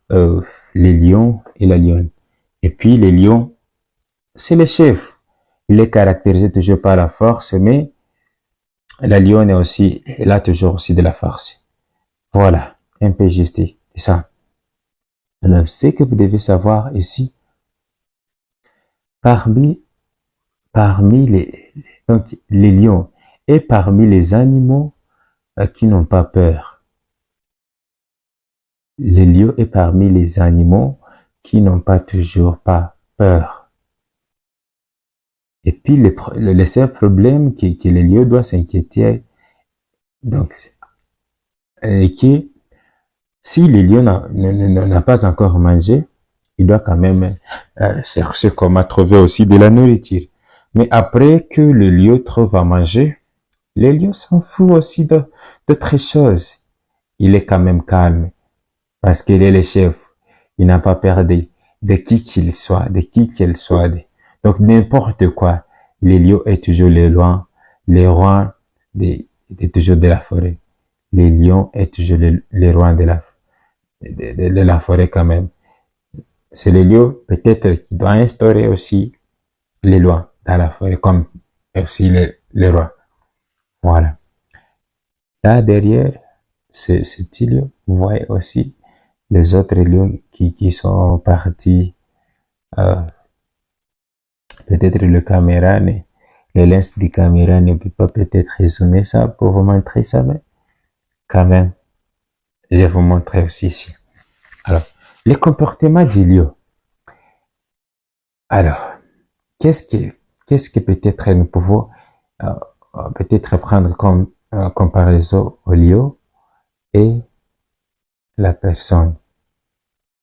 les lions et la lionne. Et puis les lions, c'est le chef. Il est caractérisé toujours par la force, mais la lionne est aussi, elle a toujours aussi de la force. Voilà, un peu juste, c'est ça. Alors, ce que vous devez savoir ici, parmi, parmi donc, les lions et parmi les animaux qui n'ont pas peur. Les lions est parmi les animaux qui n'ont pas toujours pas peur. Et puis, le seul problème que les lions doivent s'inquiéter, donc, est que si le lion n'a pas encore mangé, il doit quand même chercher comment trouver aussi de la nourriture. Mais après que le lion trouve à manger, le lion s'en fout aussi d'autres choses. Il est quand même calme parce qu'il est le chef. Il n'a pas peur de qui qu'il soit, de qui qu'elle soit. Donc n'importe quoi, le lion est toujours le roi toujours de la forêt. Le lion est toujours le roi de la forêt quand même. C'est le lion peut-être qui doit instaurer aussi les lois dans la forêt comme aussi les rois. Voilà. Là derrière ce petit lion, vous voyez aussi les autres lions qui sont partis. Euh, Peut-être le caméra, le lens du caméra ne peut pas peut-être résumer ça pour vous montrer ça, mais quand même, je vais vous montrer aussi ici. Alors, le comportement du lion. Alors, qu'est-ce que peut-être nous pouvons peut-être prendre comme comparaison au lion et la personne,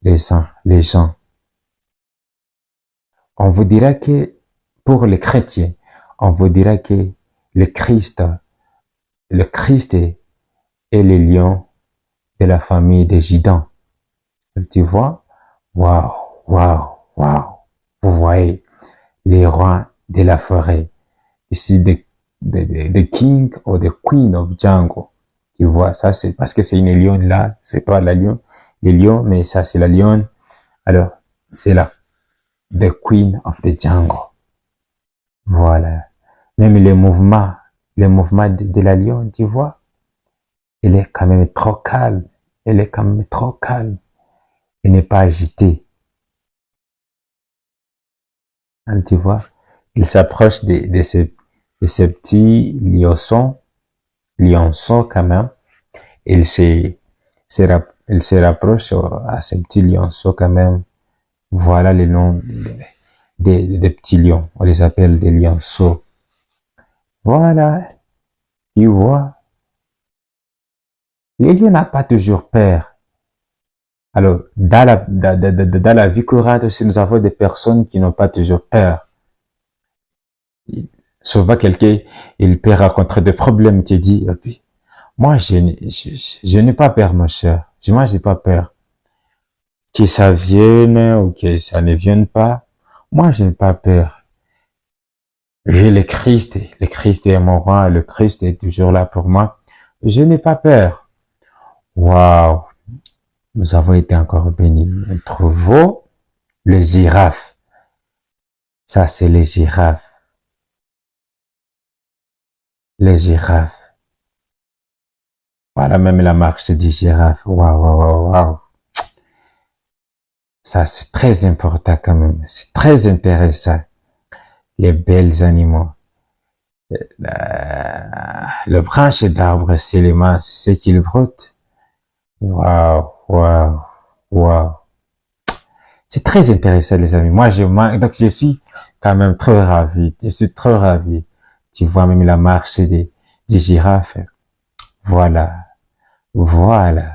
les gens. On vous dira que pour les chrétiens, on vous dira que le Christ, est le lion de la famille des Gidons. Tu vois? Waouh, waouh, waouh. Vous voyez les rois de la forêt. Ici, the king or the queen of jungle. Tu vois, ça c'est parce que c'est une lionne là, c'est pas la lion, les lions, mais ça c'est la lionne. Alors, c'est là, the queen of the jungle. Voilà. Même les mouvements de la lionne, tu vois, elle est quand même trop calme. Elle est quand même trop calme. Elle n'est pas agitée. Hein, tu vois, il s'approche de ces petits lionçons quand même. Il il se rapproche à ces petits lionceaux quand même. Voilà le nom des petits lions. On les appelle des lionceaux. Voilà, tu vois. Les lions n'ont pas toujours peur. Alors, dans la vie courante aussi, nous avons des personnes qui n'ont pas toujours peur. Souvent, quelqu'un, il peut rencontrer des problèmes, tu dis, moi, je n'ai pas peur, mon cher. Moi, je n'ai pas peur. Que ça vienne ou que ça ne vienne pas. Moi, je n'ai pas peur. J'ai le Christ. Le Christ est mon roi. Le Christ est toujours là pour moi. Je n'ai pas peur. Waouh. Nous avons été encore bénis. Trouvons le girafe. Ça, c'est les girafes. Les girafes. Voilà même la marche des girafes. Waouh, waouh, waouh, waouh. Ça, c'est très important quand même. C'est très intéressant. Les belles animaux. Le branche d'arbre, c'est ce qu'il broute. Waouh, waouh, waouh. C'est très intéressant, les amis. Donc je suis quand même trop ravi. Je suis trop ravi. Tu vois même la marche des girafes. Voilà, voilà,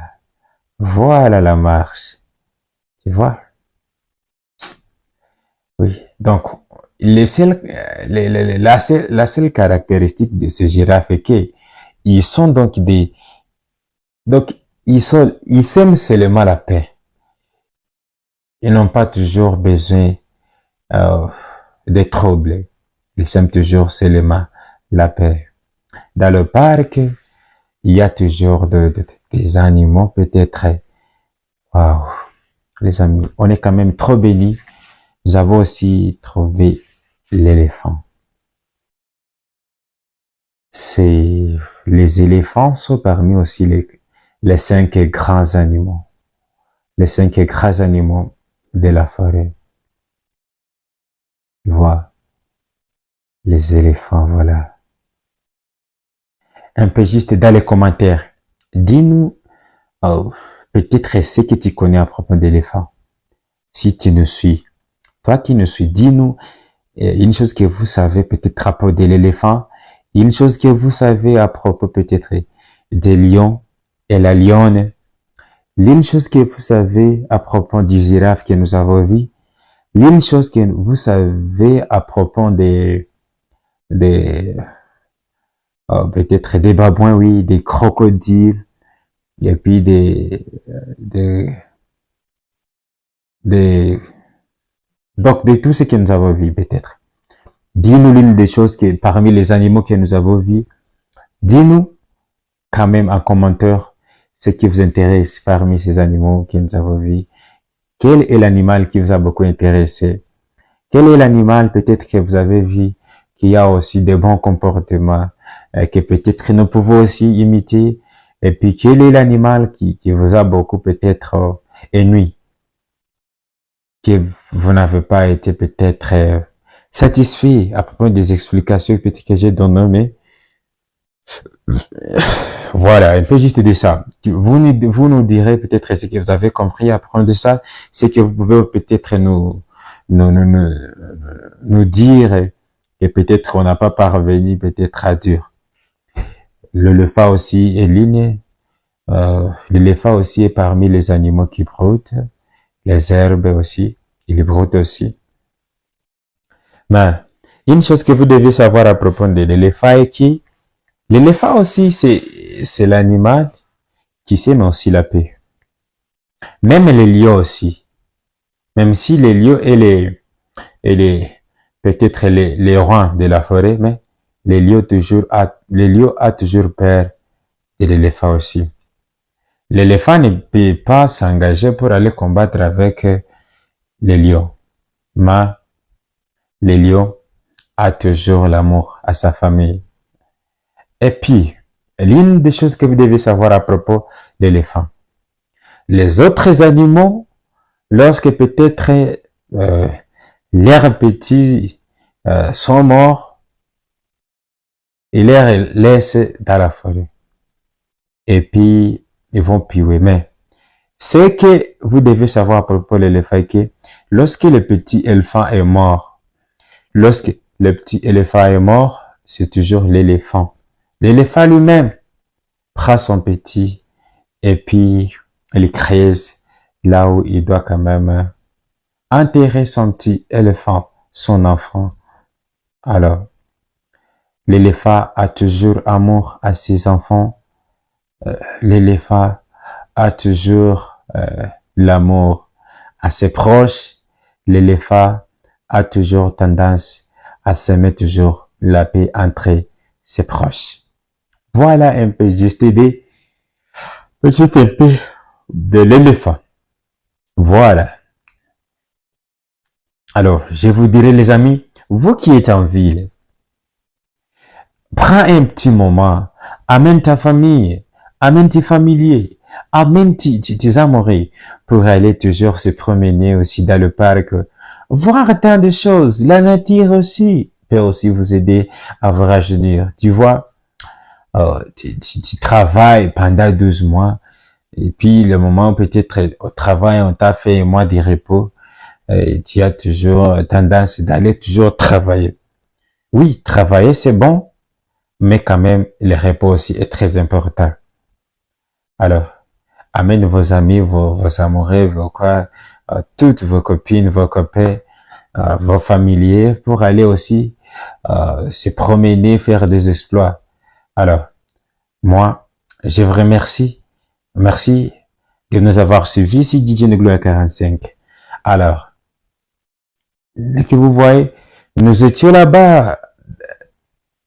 voilà la marche. Tu vois? Oui. Donc, la seule caractéristique de ces girafes est qu'ils sont donc, ils aiment seulement la paix. Ils n'ont pas toujours besoin, euh, de troubles. Ils aiment toujours seulement la paix. Dans le parc, il y a toujours des animaux, peut-être. Waouh, les amis, on est quand même trop bénis. Nous avons aussi trouvé l'éléphant. Les éléphants sont parmi aussi les 5 grands animaux. Les 5 grands animaux de la forêt. Voilà, les éléphants, voilà. Un peu juste dans les commentaires, dis-nous peut-être ce que tu connais à propos d'éléphants. Si tu nous suis, toi qui nous suis, dis-nous une chose que vous savez peut-être à propos de l'éléphant, une chose que vous savez à propos peut-être des lions et la lionne, l'une chose que vous savez à propos du girafe que nous avons vu, l'une chose que vous savez à propos des peut-être des babouins, oui, des crocodiles, et puis des, donc de tout ce que nous avons vu peut-être. Dis-nous l'une des choses que parmi les animaux que nous avons vus, dis-nous quand même en commentaire ce qui vous intéresse parmi ces animaux que nous avons vus. Quel est l'animal qui vous a beaucoup intéressé? Quel est l'animal peut-être que vous avez vu qui a aussi de bons comportements, que peut-être nous pouvons aussi imiter? Et puis quel est l'animal qui vous a beaucoup peut-être ennui, que vous n'avez pas été peut-être satisfait à propos des explications peut-être que j'ai données, mais voilà, un peu juste de ça. Vous nous direz peut-être ce que vous avez compris à propos de ça, ce que vous pouvez peut-être nous dire, et peut-être on n'a pas parvenu peut-être à dire. L'éléphant aussi est ligne. L'éléphant aussi est parmi les animaux qui broutent, les herbes aussi, il broute aussi. Mais une chose que vous devez savoir à propos de l'éléphant est que l'éléphant aussi c'est l'animal qui sait mais aussi la paix. Même les lions aussi. Même si les lions et les peut-être les rois de la forêt, mais les lions a toujours peur de l'éléphant aussi. L'éléphant ne peut pas s'engager pour aller combattre avec les lions. Mais les lions a toujours l'amour à sa famille. Et puis, l'une des choses que vous devez savoir à propos de l'éléphant. Les autres animaux, lorsque peut-être leurs petits sont morts, ils les laissent dans la forêt. Et puis, ils vont piller. Mais ce que vous devez savoir à propos de l'éléphant, que lorsque le petit éléphant est mort, lorsque le petit éléphant est mort, c'est toujours l'éléphant. L'éléphant lui-même prend son petit et puis il creuse là où il doit quand même enterrer son petit éléphant, son enfant. Alors, l'éléphant a toujours amour à ses enfants. L'éléphant a toujours l'amour à ses proches. L'éléphant a toujours tendance à s'aimer toujours la paix entre ses proches. Voilà un peu juste des petites épées de l'éléphant. Voilà. Alors, je vous dirai les amis, vous qui êtes en ville, prends un petit moment, amène ta famille, amène tes familiers, amène tes amoureux pour aller toujours se promener aussi dans le parc, voir tant de choses. La nature aussi peut aussi vous aider à vous rajeunir. Tu vois, tu travailles pendant 12 mois et puis le moment peut-être au travail, on t'a fait un mois de repos, et tu as toujours tendance d'aller toujours travailler. Oui, travailler c'est bon, mais quand même, le repos aussi est très important. Alors, amène vos amis, vos amoureux, vos quoi, toutes vos copines, vos copains, vos familiers pour aller aussi se promener, faire des exploits. Alors, moi, je vous remercie. Merci de nous avoir suivis ici DJ Negloire 45. Alors, que vous voyez, nous étions là-bas,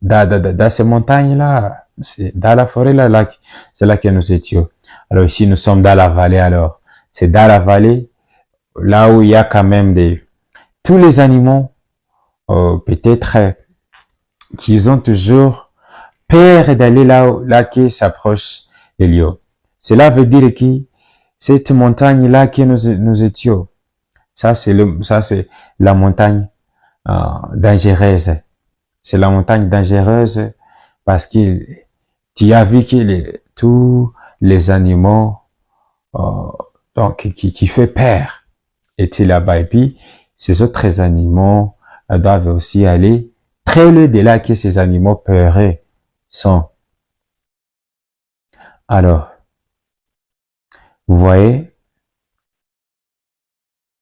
dans ces montagnes-là, c'est dans la forêt là, c'est là que nous étions. Alors ici, nous sommes dans la vallée alors. C'est dans la vallée, là où il y a quand même tous les animaux, peut-être, qu'ils ont toujours peur d'aller là qui s'approche des lions. Cela veut dire que cette montagne-là que nous étions, ça c'est la montagne dangereuse. C'est la montagne dangereuse parce que tu as vu que tous les animaux donc qui fait peur étaient là-bas. Et puis, ces autres animaux doivent aussi aller très loin de là que ces animaux peureux sont. Alors, vous voyez,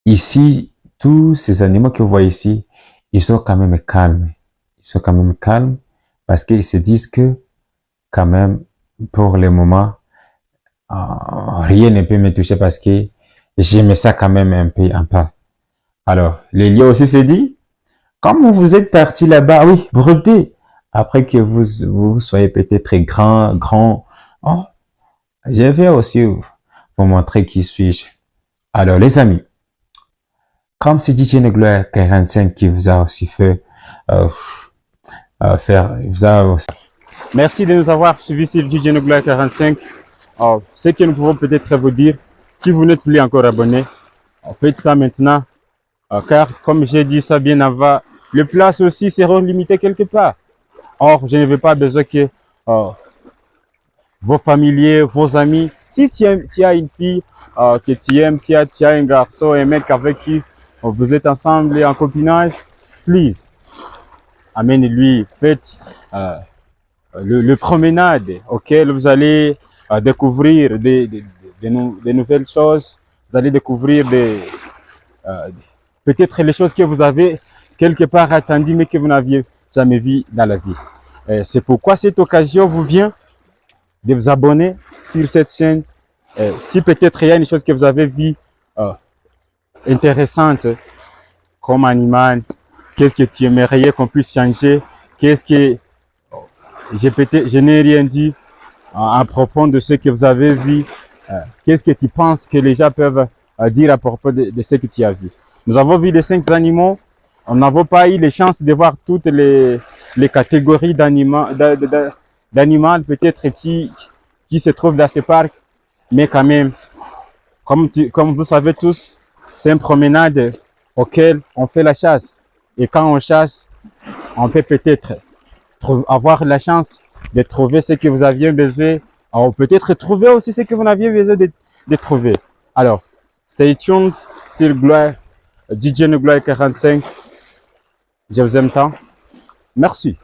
ici, tous ces animaux que vous voyez ici, ils sont quand même calmes. Ils sont quand même calmes parce qu'ils se disent que, quand même, pour le moment, rien ne peut me toucher parce que j'aime ça quand même un peu en pas. Alors, les lions aussi se dit, comme vous êtes parti là-bas, oui, brodé, après que vous soyez peut-être grand, oh, je vais aussi vous montrer qui suis-je. Alors, les amis, comme c'est DJ Gloire 45 qui vous a aussi fait vous a aussi... Merci de nous avoir suivis sur DJ Gloire 45. Ce que nous pouvons peut-être vous dire, si vous n'êtes plus encore abonné, faites ça maintenant, car comme j'ai dit ça bien avant, les places aussi seront limitées quelque part. Or, je ne veux pas besoin que vos familiers, vos amis, si tu as une fille que tu aimes, si tu as un garçon, un mec avec qui vous êtes ensemble et en copinage, please, amène-lui, faites le promenade auquel vous allez découvrir des nouvelles choses, vous allez découvrir peut-être les choses que vous avez quelque part attendues mais que vous n'aviez jamais vues dans la vie. C'est pourquoi cette occasion vous vient de vous abonner sur cette chaîne. Si peut-être il y a une chose que vous avez vue intéressante comme animal, qu'est-ce que tu aimerais qu'on puisse changer, qu'est-ce que je n'ai rien dit à propos de ce que vous avez vu, qu'est-ce que tu penses que les gens peuvent dire à propos de ce que tu as vu. Nous avons vu les 5 animaux, on n'avait pas eu les chances de voir toutes les catégories d'animaux peut-être qui se trouvent dans ce parc, mais quand même, comme vous savez tous, c'est une promenade auquel on fait la chasse. Et quand on chasse, on peut peut-être avoir la chance de trouver ce que vous aviez besoin, ou peut-être trouver aussi ce que vous aviez besoin de trouver. Alors, stay tuned sur Gloire, DJ Gloire 45. Je vous aime tant. Merci.